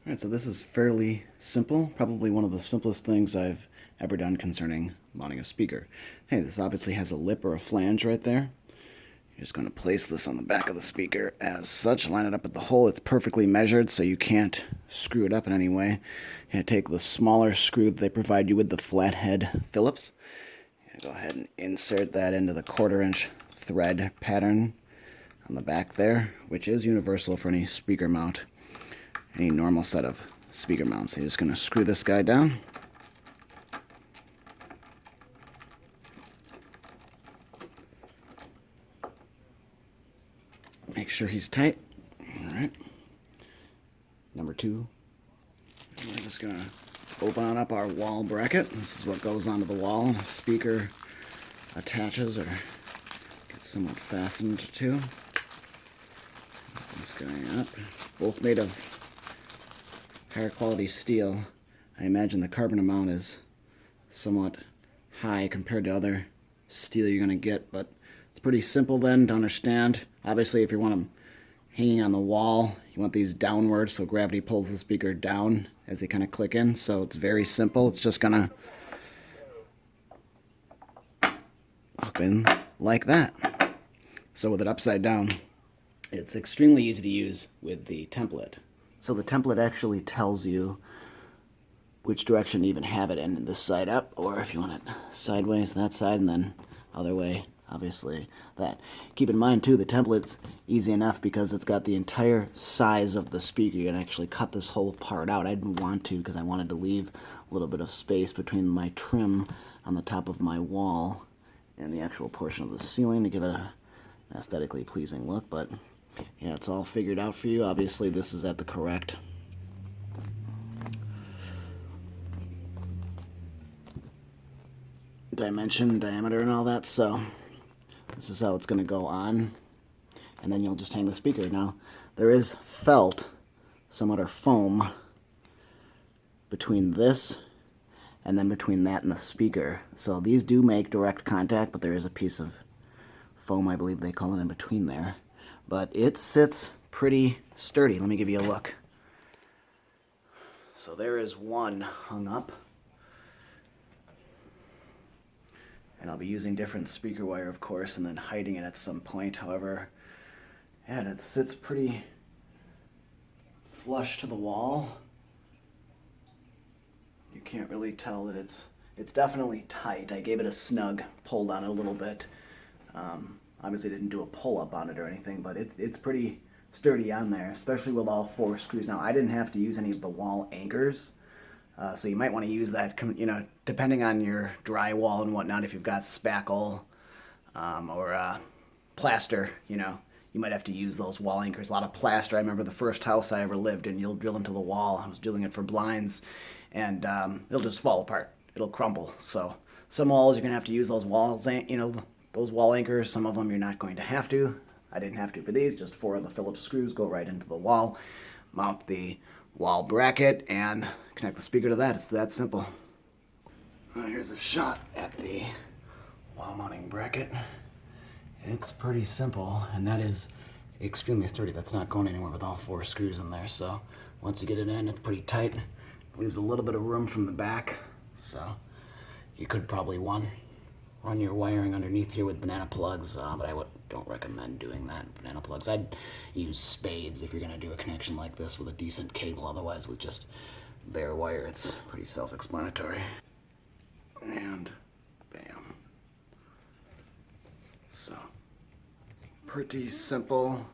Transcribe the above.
Alright, so this is fairly simple, probably one of the simplest things I've ever done concerning mounting a speaker. Hey, this obviously has a lip or a flange right there. You're just going to place this on the back of the speaker as such, line it up at the hole. It's perfectly measured, so you can't screw it up in any way. You take the smaller screw that they provide you with, the flathead Phillips. Go ahead and insert that into the 1/4-inch thread pattern on the back there, which is universal for any speaker mount. Any normal set of speaker mounts. So you're just going to screw this guy down. Make sure he's tight. Alright. Number 2. We're just going to open on up our wall bracket. This is what goes onto the wall. The speaker attaches or gets somewhat fastened to. This guy up. Both made of higher quality steel. I imagine the carbon amount is somewhat high compared to other steel you're going to get, but it's pretty simple then to understand. Obviously, if you want them hanging on the wall, you want these downward, so gravity pulls the speaker down as they kind of click in. So it's very simple. It's just going to hook in like that. So with it upside down, it's extremely easy to use with the template. So the template actually tells you which direction to even have it in, this side up, or if you want it sideways, that side, and then other way, obviously, that. Keep in mind, too, the template's easy enough because it's got the entire size of the speaker. You can actually cut this whole part out. I didn't want to because I wanted to leave a little bit of space between my trim on the top of my wall and the actual portion of the ceiling to give it an aesthetically pleasing look, but yeah, it's all figured out for you. Obviously, this is at the correct dimension, diameter, and all that, so this is how it's going to go on, and then you'll just hang the speaker. Now, there is felt, somewhat, or foam, between this and then between that and the speaker. So these do make direct contact, but there is a piece of foam, I believe they call it, in between there. But it sits pretty sturdy. Let me give you a look. So there is one hung up. And I'll be using different speaker wire, of course, and then hiding it at some point. However, yeah, and it sits pretty flush to the wall. You can't really tell that it's definitely tight. I gave it a snug, pulled on it a little bit. Obviously didn't do a pull-up on it or anything, but it's pretty sturdy on there, especially with all 4 screws. Now, I didn't have to use any of the wall anchors, so you might want to use that, depending on your drywall and whatnot. If you've got spackle or plaster, you might have to use those wall anchors. A lot of plaster. I remember the first house I ever lived in, you'll drill into the wall. I was drilling it for blinds, and it'll just fall apart. It'll crumble. So some walls you're going to have to use those walls, those wall anchors. Some of them you're not going to have to. I didn't have to for these. Just 4 of the Phillips screws go right into the wall. Mount the wall bracket and connect the speaker to that. It's that simple. Here's a shot at the wall mounting bracket. It's pretty simple, and that is extremely sturdy. That's not going anywhere with all 4 screws in there. So once you get it in, it's pretty tight. Leaves a little bit of room from the back. So you could probably run your wiring underneath here with banana plugs, but I don't recommend doing that. Banana plugs. I'd use spades if you're going to do a connection like this with a decent cable. Otherwise, with just bare wire, it's pretty self-explanatory. And bam. So, pretty simple.